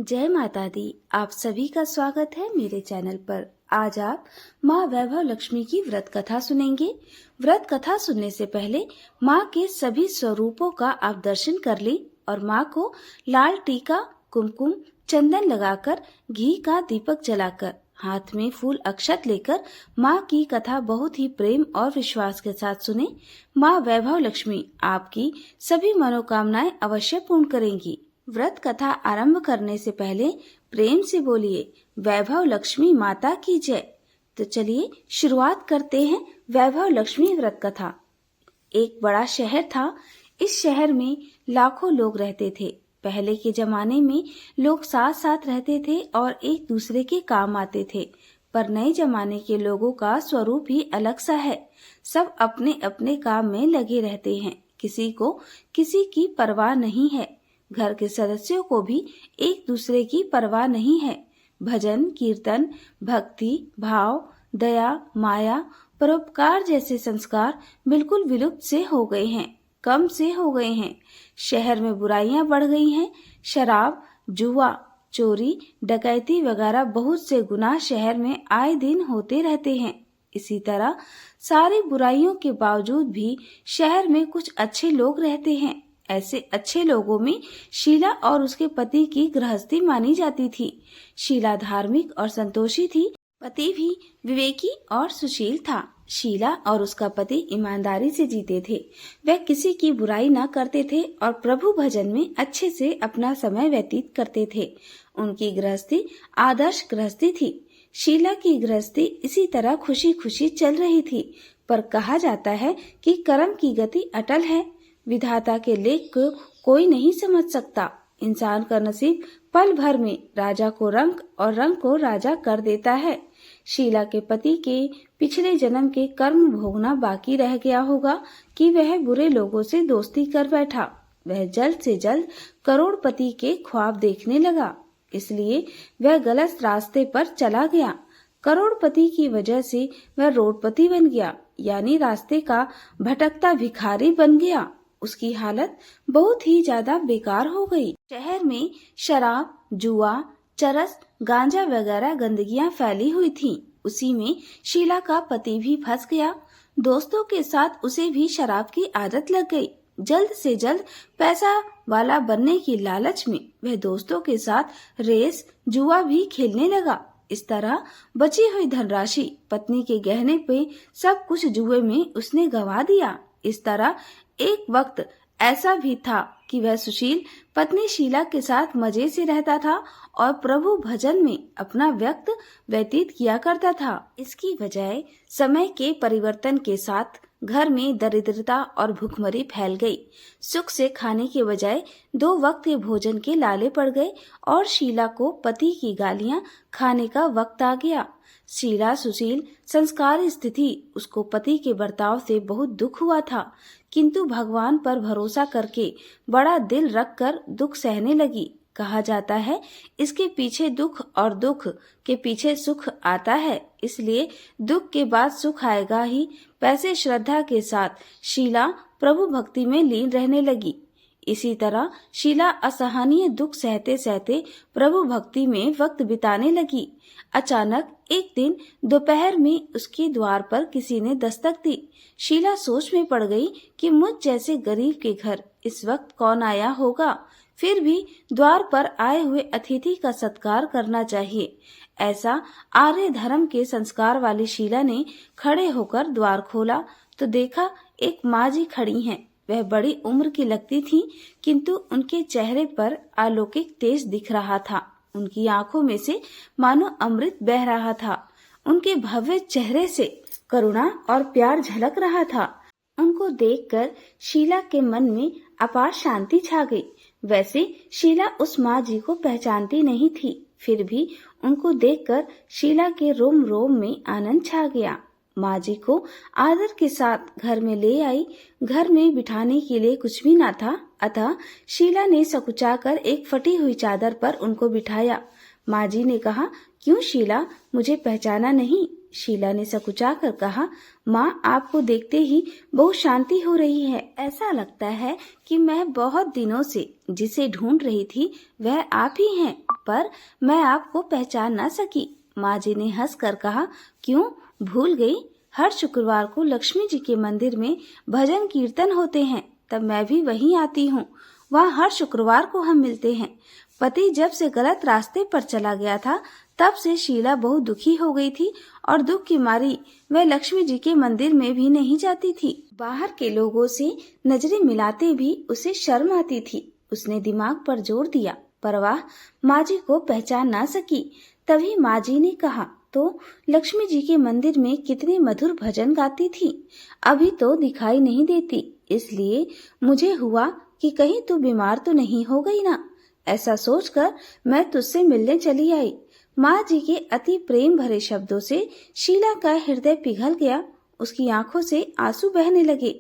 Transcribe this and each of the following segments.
जय माता दी। आप सभी का स्वागत है मेरे चैनल पर। आज आप माँ वैभव लक्ष्मी की व्रत कथा सुनेंगे। व्रत कथा सुनने से पहले माँ के सभी स्वरूपों का आप दर्शन कर लें और माँ को लाल टीका, कुमकुम, चंदन लगाकर, घी का दीपक जलाकर, हाथ में फूल अक्षत लेकर माँ की कथा बहुत ही प्रेम और विश्वास के साथ सुने। माँ वैभव लक्ष्मी आपकी सभी मनोकामनाएं अवश्य पूर्ण करेंगी। व्रत कथा आरंभ करने से पहले प्रेम से बोलिए वैभव लक्ष्मी माता की जय। तो चलिए शुरुआत करते हैं वैभव लक्ष्मी व्रत कथा। एक बड़ा शहर था। इस शहर में लाखों लोग रहते थे। पहले के जमाने में लोग साथ साथ रहते थे और एक दूसरे के काम आते थे, पर नए जमाने के लोगों का स्वरूप ही अलग सा है। सब अपने अपने काम में लगे रहते हैं। किसी को किसी की परवाह नहीं है। घर के सदस्यों को भी एक दूसरे की परवाह नहीं है। भजन, कीर्तन, भक्ति, भाव, दया, माया, परोपकार जैसे संस्कार बिल्कुल विलुप्त से हो गए हैं, कम से हो गए हैं। शहर में बुराइयां बढ़ गई हैं। शराब, जुआ, चोरी, डकैती वगैरह बहुत से गुनाह शहर में आए दिन होते रहते हैं। इसी तरह सारी बुराइयों के बावजूद भी शहर में कुछ अच्छे लोग रहते हैं। ऐसे अच्छे लोगों में शीला और उसके पति की गृहस्थी मानी जाती थी। शीला धार्मिक और संतोषी थी। पति भी विवेकी और सुशील था। शीला और उसका पति ईमानदारी से जीते थे। वह किसी की बुराई न करते थे और प्रभु भजन में अच्छे से अपना समय व्यतीत करते थे। उनकी गृहस्थी आदर्श गृहस्थी थी। शीला की गृहस्थी इसी तरह खुशी खुशी चल रही थी। पर कहा जाता है कि कर्म की गति अटल है। विधाता के लेख को कोई नहीं समझ सकता। इंसान का नसीब पल भर में राजा को रंक और रंक को राजा कर देता है। शीला के पति के पिछले जन्म के कर्म भोगना बाकी रह गया होगा कि वह बुरे लोगों से दोस्ती कर बैठा। वह जल्द से जल्द करोड़पति के ख्वाब देखने लगा, इसलिए वह गलत रास्ते पर चला गया। करोड़पति की वजह से वह रोडपति बन गया, यानी रास्ते का भटकता भिखारी बन गया। उसकी हालत बहुत ही ज्यादा बेकार हो गई। शहर में शराब, जुआ, चरस, गांजा वगैरह गंदगियां फैली हुई थीं। उसी में शीला का पति भी फंस गया। दोस्तों के साथ उसे भी शराब की आदत लग गई। जल्द से जल्द पैसा वाला बनने की लालच में वह दोस्तों के साथ रेस, जुआ भी खेलने लगा। इस तरह बची हुई धनराशि, पत्नी के गहने पे सब कुछ जुए में उसने गंवा दिया। इस तरह एक वक्त ऐसा भी था कि वह सुशील पत्नी शीला के साथ मजे से रहता था और प्रभु भजन में अपना वक्त व्यतीत किया करता था। इसकी वजह समय के परिवर्तन के साथ घर में दरिद्रता और भूखमरी फैल गई। सुख से खाने के बजाय 2 वक्त के भोजन के लाले पड़ गए और शीला को पति की गालियां खाने का वक्त आ गया। शीला सुशील संस्कार स्थिति उसको पति के बर्ताव से बहुत दुख हुआ था, किंतु भगवान पर भरोसा करके बड़ा दिल रखकर दुख सहने लगी। कहा जाता है इसके पीछे दुख और दुख के पीछे सुख आता है, इसलिए दुख के बाद सुख आएगा ही। वैसे श्रद्धा के साथ शीला प्रभु भक्ति में लीन रहने लगी। इसी तरह शीला असहनीय दुख सहते सहते प्रभु भक्ति में वक्त बिताने लगी। अचानक एक दिन दोपहर में उसके द्वार पर किसी ने दस्तक दी। शीला सोच में पड़ गई कि मुझ जैसे गरीब के घर इस वक्त कौन आया होगा। फिर भी द्वार पर आए हुए अतिथि का सत्कार करना चाहिए, ऐसा आर्य धर्म के संस्कार वाली शीला ने खड़े होकर द्वार खोला तो देखा एक माँ जी खड़ी हैं। वह बड़ी उम्र की लगती थी, किंतु उनके चेहरे पर अलौकिक तेज दिख रहा था। उनकी आंखों में से मानो अमृत बह रहा था। उनके भव्य चेहरे से करुणा और प्यार झलक रहा था। उनको देखकर शीला के मन में अपार शांति छा गई। वैसे शीला उस माँ जी को पहचानती नहीं थी, फिर भी उनको देखकर शीला के रोम रोम में आनंद छा गया। माँ जी को आदर के साथ घर में ले आई। घर में बिठाने के लिए कुछ भी न था, अतः शीला ने सकुचाकर एक फटी हुई चादर पर उनको बिठाया। माँ जी ने कहा, क्यों शीला, मुझे पहचाना नहीं? शीला ने सकुचाकर कहा, माँ, आपको देखते ही बहुत शांति हो रही है। ऐसा लगता है कि मैं बहुत दिनों से जिसे ढूंढ रही थी वह आप ही हैं। पर मैं आपको पहचान ना सकी। माँ जी ने हंसकर कहा, क्यों भूल गई? हर शुक्रवार को लक्ष्मी जी के मंदिर में भजन कीर्तन होते हैं, तब मैं भी वहीं आती हूँ। वहाँ हर शुक्रवार को हम मिलते हैं। पति जब से गलत रास्ते पर चला गया था, तब से शीला बहुत दुखी हो गई थी और दुख की मारी वह लक्ष्मी जी के मंदिर में भी नहीं जाती थी। बाहर के लोगों से नजरें मिलाते भी उसे शर्म आती थी। उसने दिमाग पर जोर दिया, पर वह माँ जी को पहचान ना सकी। तभी माँ जी ने कहा, तो लक्ष्मी जी के मंदिर में कितने मधुर भजन गाती थी, अभी तो दिखाई नहीं देती। इसलिए मुझे हुआ कि कहीं तू बीमार तो नहीं हो गई ना। ऐसा सोचकर मैं तुझसे मिलने चली आई। माँ जी के अति प्रेम भरे शब्दों से शीला का हृदय पिघल गया। उसकी आंखों से आंसू बहने लगे।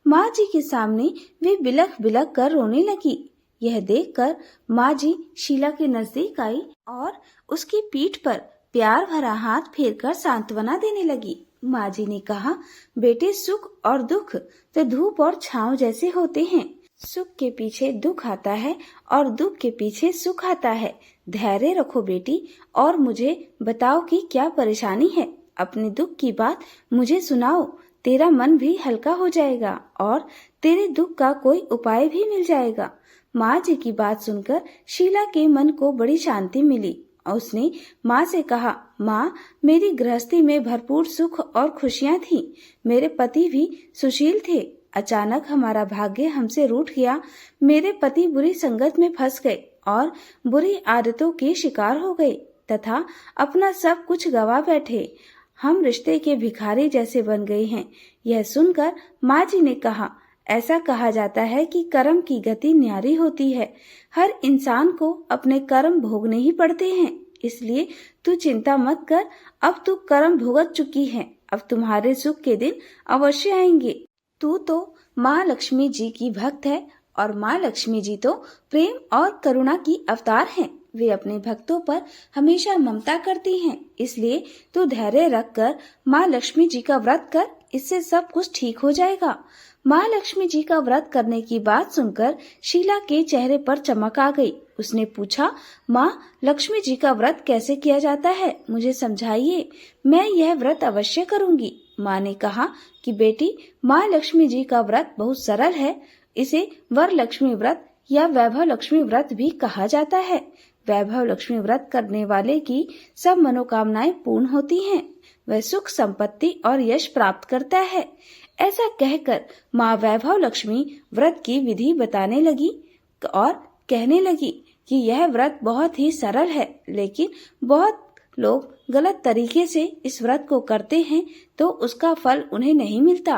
माँ जी के सामने वे बिलख बिलख कर रोने लगी। यह देखकर माँ जी शीला के नजदीक आई और उसकी पीठ पर प्यार भरा हाथ फेरकर सांत्वना देने लगी। माँ जी ने कहा, बेटे, सुख और दुख तो धूप और छांव जैसे होते हैं। सुख के पीछे दुख आता है और दुख के पीछे सुख आता है। धैर्य रखो बेटी, और मुझे बताओ कि क्या परेशानी है। अपने दुख की बात मुझे सुनाओ, तेरा मन भी हल्का हो जाएगा और तेरे दुख का कोई उपाय भी मिल जाएगा। माँ जी की बात सुनकर शीला के मन को बड़ी शांति मिली और उसने माँ से कहा, माँ, मेरी गृहस्थी में भरपूर सुख और खुशियाँ थी। मेरे पति भी सुशील थे। अचानक हमारा भाग्य हमसे रूठ गया। मेरे पति बुरी संगत में फंस गए और बुरी आदतों के शिकार हो गए तथा अपना सब कुछ गवा बैठे। हम रिश्ते के भिखारी जैसे बन गए हैं। यह सुनकर माँ जी ने कहा, ऐसा कहा जाता है कि कर्म की गति न्यारी होती है। हर इंसान को अपने कर्म भोगने ही पड़ते हैं। इसलिए तू चिंता मत कर, अब तू कर्म भुगत चुकी है। अब तुम्हारे सुख के दिन अवश्य आएंगे। तू तो माँ लक्ष्मी जी की भक्त है और माँ लक्ष्मी जी तो प्रेम और करुणा की अवतार हैं। वे अपने भक्तों पर हमेशा ममता करती हैं। इसलिए तू धैर्य रखकर माँ लक्ष्मी जी का व्रत कर, इससे सब कुछ ठीक हो जाएगा। माँ लक्ष्मी जी का व्रत करने की बात सुनकर शीला के चेहरे पर चमक आ गई। उसने पूछा, माँ, लक्ष्मी जी का व्रत कैसे किया जाता है, मुझे समझाइए। मैं यह व्रत अवश्य करूंगी। माँ ने कहा कि बेटी, माँ लक्ष्मी जी का व्रत बहुत सरल है। इसे वर लक्ष्मी व्रत या वैभव लक्ष्मी व्रत भी कहा जाता है। वैभव लक्ष्मी व्रत करने वाले की सब मनोकामनाएं पूर्ण होती हैं। वह सुख, संपत्ति और यश प्राप्त करता है। ऐसा कहकर माँ वैभव लक्ष्मी व्रत की विधि बताने लगी और कहने लगी कि यह व्रत बहुत ही सरल है, लेकिन बहुत लोग गलत तरीके से इस व्रत को करते हैं तो उसका फल उन्हें नहीं मिलता।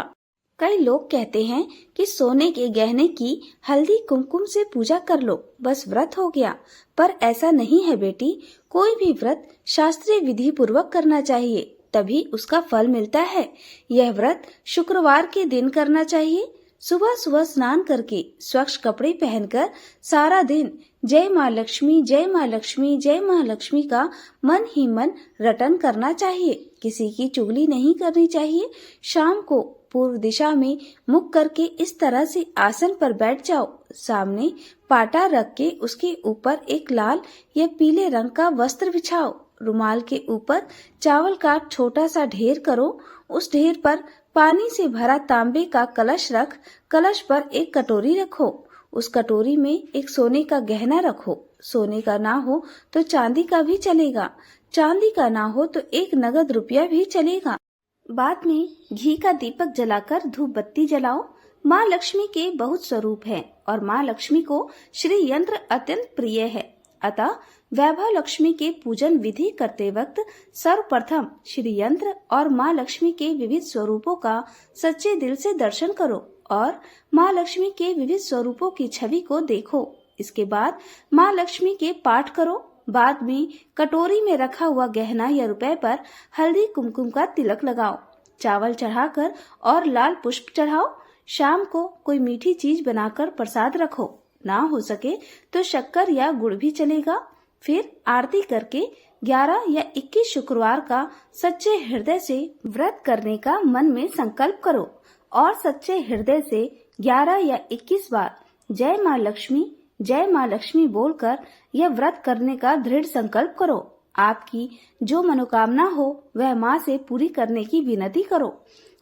कई लोग कहते हैं कि सोने के गहने की हल्दी कुमकुम से पूजा कर लो, बस व्रत हो गया। पर ऐसा नहीं है बेटी। कोई भी व्रत शास्त्रीय विधि पूर्वक करना चाहिए, तभी उसका फल मिलता है। यह व्रत शुक्रवार के दिन करना चाहिए। सुबह सुबह स्नान करके स्वच्छ कपड़े पहनकर सारा दिन जय माँ लक्ष्मी, जय माँ लक्ष्मी, जय माँ लक्ष्मी का मन ही मन रटन करना चाहिए। किसी की चुगली नहीं करनी चाहिए। शाम को पूर्व दिशा में मुख करके इस तरह से आसन पर बैठ जाओ। सामने पाटा रख के उसके ऊपर एक लाल या पीले रंग का वस्त्र बिछाओ। रुमाल के ऊपर चावल का छोटा सा ढेर करो। उस ढेर पर पानी से भरा तांबे का कलश रख, कलश पर एक कटोरी रखो। उस कटोरी में एक सोने का गहना रखो। सोने का ना हो तो चांदी का भी चलेगा। चांदी का ना हो तो एक नगद रुपया भी चलेगा। बाद में घी का दीपक जलाकर धूप बत्ती जलाओ। माँ लक्ष्मी के बहुत स्वरूप हैं और माँ लक्ष्मी को श्री यंत्र अत्यंत प्रिय है। अतः वैभव लक्ष्मी के पूजन विधि करते वक्त सर्वप्रथम श्री यंत्र और माँ लक्ष्मी के विविध स्वरूपों का सच्चे दिल से दर्शन करो और माँ लक्ष्मी के विविध स्वरूपों की छवि को देखो। इसके बाद माँ लक्ष्मी के पाठ करो। बाद में कटोरी में रखा हुआ गहना या रुपए पर हल्दी कुमकुम का तिलक लगाओ। चावल चढ़ाकर और लाल पुष्प चढ़ाओ। शाम को कोई मीठी चीज बनाकर प्रसाद रखो। ना हो सके तो शक्कर या गुड़ भी चलेगा। फिर आरती करके 11 या 21 शुक्रवार का सच्चे हृदय से व्रत करने का मन में संकल्प करो और सच्चे हृदय से 11 या 21 बार जय माँ लक्ष्मी, जय माँ लक्ष्मी बोलकर यह व्रत करने का दृढ़ संकल्प करो। आपकी जो मनोकामना हो वह माँ से पूरी करने की विनती करो।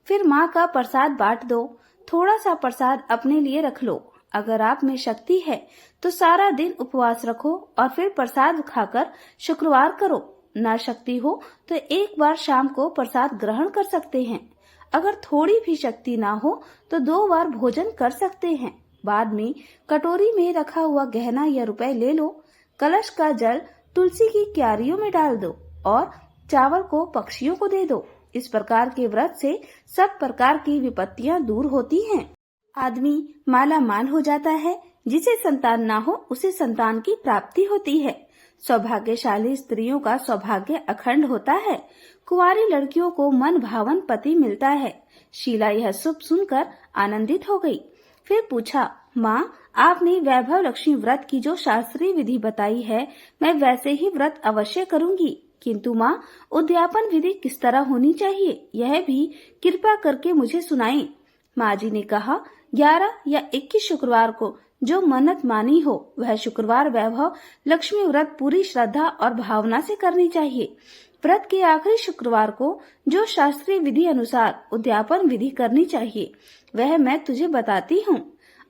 फिर माँ का प्रसाद बांट दो। थोड़ा सा प्रसाद अपने लिए रख लो। अगर आप में शक्ति है तो सारा दिन उपवास रखो और फिर प्रसाद खाकर शुक्रवार करो। ना शक्ति हो तो एक बार शाम को प्रसाद ग्रहण कर सकते हैं। अगर थोड़ी भी शक्ति ना हो तो 2 बार भोजन कर सकते हैं। बाद में कटोरी में रखा हुआ गहना या रुपए ले लो। कलश का जल तुलसी की क्यारियों में डाल दो और चावल को पक्षियों को दे दो। इस प्रकार के व्रत से सब प्रकार की विपत्तियां दूर होती हैं। आदमी माला माल हो जाता है। जिसे संतान ना हो उसे संतान की प्राप्ति होती है। सौभाग्यशाली स्त्रियों का सौभाग्य अखंड होता है। कुंवारी लड़कियों को मन भावन पति मिलता है। शीला यह सब सुनकर आनंदित हो गई। फिर पूछा, माँ, आपने वैभव लक्ष्मी व्रत की जो शास्त्रीय विधि बताई है मैं वैसे ही व्रत अवश्य करूंगी, किंतु माँ, उद्यापन विधि किस तरह होनी चाहिए यह भी कृपा करके मुझे सुनाएं। माँ जी ने कहा, 11 या 21 शुक्रवार को जो मन्नत मानी हो वह शुक्रवार वैभव लक्ष्मी व्रत पूरी श्रद्धा और भावना से करनी चाहिए। व्रत के आखिरी शुक्रवार को जो शास्त्रीय विधि अनुसार उद्यापन विधि करनी चाहिए वह मैं तुझे बताती हूँ।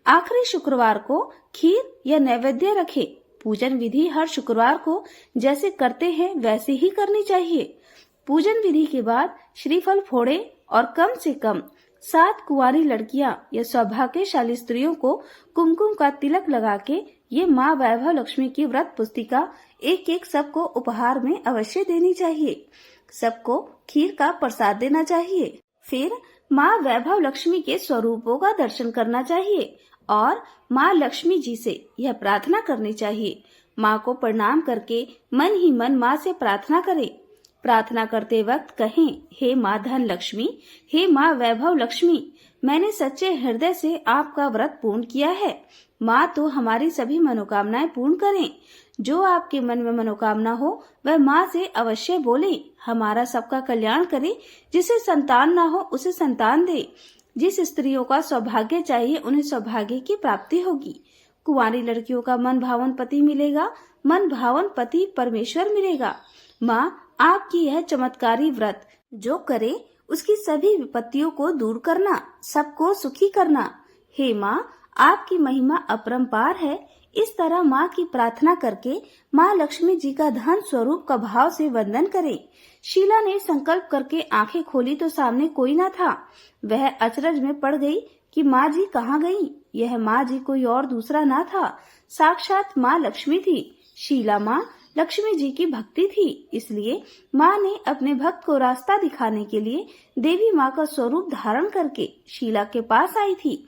आखिरी शुक्रवार को खीर या नैवेद्य रखे। पूजन विधि हर शुक्रवार को जैसे करते हैं वैसे ही करनी चाहिए। पूजन विधि के बाद श्रीफल फोड़े और कम से कम 7 कुंवारी लड़कियां या सौभाग्यशाली स्त्रियों को कुमकुम का तिलक लगा के ये माँ वैभव लक्ष्मी की व्रत पुस्तिका एक सबको उपहार में अवश्य देनी चाहिए। सबको खीर का प्रसाद देना चाहिए। फिर माँ वैभव लक्ष्मी के स्वरूपों का दर्शन करना चाहिए और माँ लक्ष्मी जी से यह प्रार्थना करनी चाहिए। माँ को प्रणाम करके मन ही मन माँ से प्रार्थना करें। प्रार्थना करते वक्त कहें, हे माँ धन लक्ष्मी, हे माँ वैभव लक्ष्मी, मैंने सच्चे हृदय से आपका व्रत पूर्ण किया है। माँ तो हमारी सभी मनोकामनाएं पूर्ण करें। जो आपके मन में मनोकामना हो वह माँ से अवश्य बोले। हमारा सबका कल्याण करे। जिसे संतान ना हो उसे संतान दे। जिस स्त्रियों का सौभाग्य चाहिए उन्हें सौभाग्य की प्राप्ति होगी। कुंवारी लड़कियों का मन भावन पति मिलेगा। मन भावन पति परमेश्वर मिलेगा। माँ, आपकी यह चमत्कारी व्रत जो करे उसकी सभी विपत्तियों को दूर करना, सबको सुखी करना। हे माँ, आपकी महिमा अपरंपार है। इस तरह माँ की प्रार्थना करके माँ लक्ष्मी जी का धन स्वरूप का भाव से वंदन करें। शीला ने संकल्प करके आंखें खोली तो सामने कोई न था। वह अचरज में पड़ गई कि माँ जी कहाँ गई। यह माँ जी कोई और दूसरा न था, साक्षात माँ लक्ष्मी थी। शीला माँ लक्ष्मी जी की भक्ति थी, इसलिए माँ ने अपने भक्त को रास्ता दिखाने के लिए देवी माँ का स्वरूप धारण करके शीला के पास आई थी।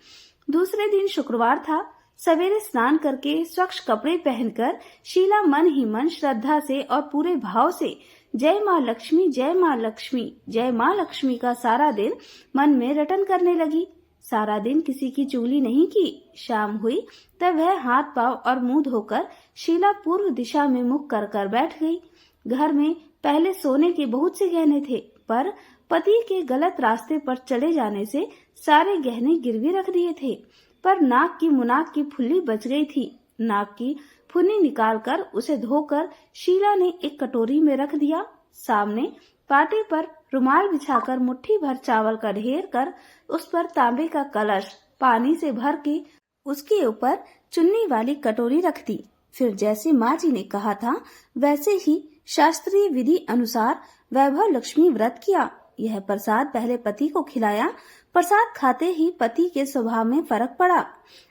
दूसरे दिन शुक्रवार था। सवेरे स्नान करके स्वच्छ कपड़े पहनकर शीला मन ही मन श्रद्धा से और पूरे भाव से जय माँ लक्ष्मी, जय माँ लक्ष्मी, जय माँ लक्ष्मी का सारा दिन मन में रटन करने लगी। सारा दिन किसी की चुगली नहीं की। शाम हुई तब वह हाथ पांव और मुंह धोकर शीला पूर्व दिशा में मुख कर बैठ गई। घर में पहले सोने के बहुत से गहने थे, पर पति के गलत रास्ते पर चले जाने से सारे गहने गिरवी रख दिए थे। पर नाक की मुनाक की फुल्ली बच गई थी। नाक की फुन्नी निकालकर उसे धोकर शीला ने एक कटोरी में रख दिया। सामने पाटे पर रुमाल बिछाकर मुट्ठी भर चावल का ढेर कर उस पर तांबे का कलश पानी से भर के उसके ऊपर चुन्नी वाली कटोरी रख दी। फिर जैसे माँ जी ने कहा था वैसे ही शास्त्रीय विधि अनुसार वैभव लक्ष्मी व्रत किया। यह प्रसाद पहले पति को खिलाया। प्रसाद खाते ही पति के स्वभाव में फर्क पड़ा।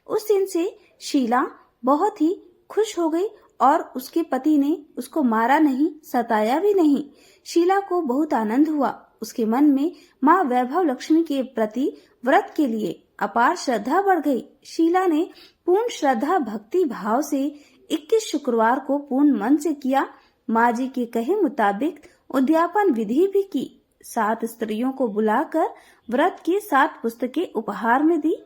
उस दिन से शीला बहुत ही खुश हो गई और उसके पति ने उसको मारा नहीं, सताया भी नहीं। शीला को बहुत आनंद हुआ। उसके मन में माँ वैभव लक्ष्मी के प्रति व्रत के लिए अपार श्रद्धा बढ़ गई। शीला ने पूर्ण श्रद्धा भक्ति भाव से 21 शुक्रवार को पूर्ण मन से किया। माँ जी के कहे मुताबिक उद्यापन विधि भी की। 7 स्त्रियों को बुलाकर व्रत की 7 पुस्तकें उपहार में दी।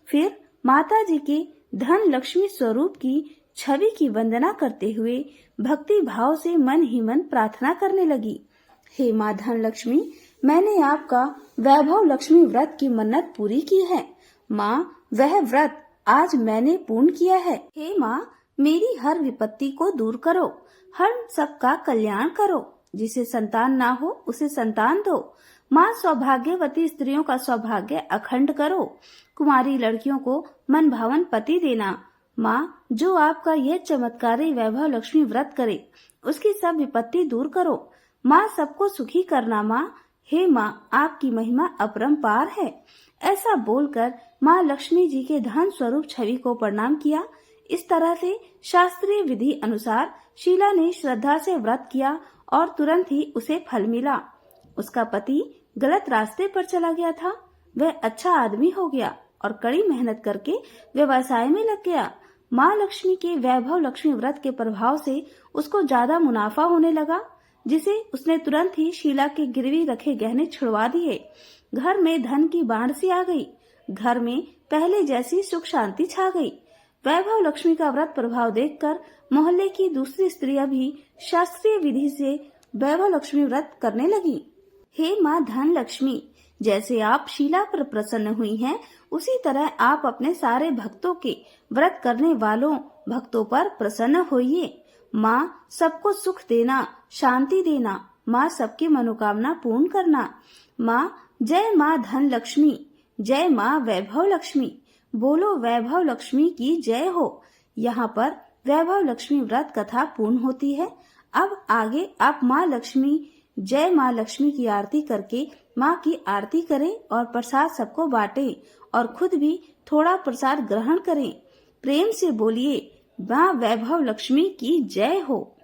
फिर माता जी के धन लक्ष्मी स्वरूप की छवि की वंदना करते हुए भक्ति भाव से मन ही मन प्रार्थना करने लगी। हे माँ धन लक्ष्मी, मैंने आपका वैभव लक्ष्मी व्रत की मन्नत पूरी की है। माँ, वह व्रत आज मैंने पूर्ण किया है। हे माँ, मेरी हर विपत्ति को दूर करो, हर सबका कल्याण करो। जिसे संतान ना हो उसे संतान दो। माँ, सौभाग्यवती स्त्रियों का सौभाग्य अखंड करो। कुमारी लड़कियों को मन भावन पति देना। माँ, जो आपका यह चमत्कारी वैभव लक्ष्मी व्रत करे उसकी सब विपत्ति दूर करो। माँ, सबको सुखी करना। माँ, हे माँ, आपकी महिमा अपरंपार है। ऐसा बोलकर माँ लक्ष्मी जी के धन स्वरूप छवि को प्रणाम किया। इस तरह से शास्त्रीय विधि अनुसार शीला ने श्रद्धा से व्रत किया और तुरंत ही उसे फल मिला। उसका पति गलत रास्ते पर चला गया था, वह अच्छा आदमी हो गया और कड़ी मेहनत करके व्यवसाय में लग गया। माँ लक्ष्मी के वैभव लक्ष्मी व्रत के प्रभाव से उसको ज्यादा मुनाफा होने लगा, जिसे उसने तुरंत ही शीला के गिरवी रखे गहने छुड़वा दिए। घर में धन की बाढ़ सी आ गई। घर में पहले जैसी सुख शांति छा गई। वैभव लक्ष्मी का व्रत प्रभाव देखकर मोहल्ले की दूसरी स्त्रियां भी शास्त्रीय विधि से वैभव लक्ष्मी व्रत करने लगी। हे माँ धन लक्ष्मी, जैसे आप शीला पर प्रसन्न हुई हैं, उसी तरह आप अपने सारे भक्तों के व्रत करने वालों भक्तों पर प्रसन्न होइए। माँ, सबको सुख देना, शांति देना। माँ, सबकी मनोकामना पूर्ण करना। माँ, जय माँ धन लक्ष्मी, जय माँ वैभव लक्ष्मी। बोलो वैभव लक्ष्मी की जय हो। यहाँ पर वैभव लक्ष्मी व्रत कथा पूर्ण होती है। अब आगे आप माँ लक्ष्मी, जय माँ लक्ष्मी की आरती करके माँ की आरती करें और प्रसाद सबको बांटें और खुद भी थोड़ा प्रसाद ग्रहण करें। प्रेम से बोलिए, माँ वैभव लक्ष्मी की जय हो।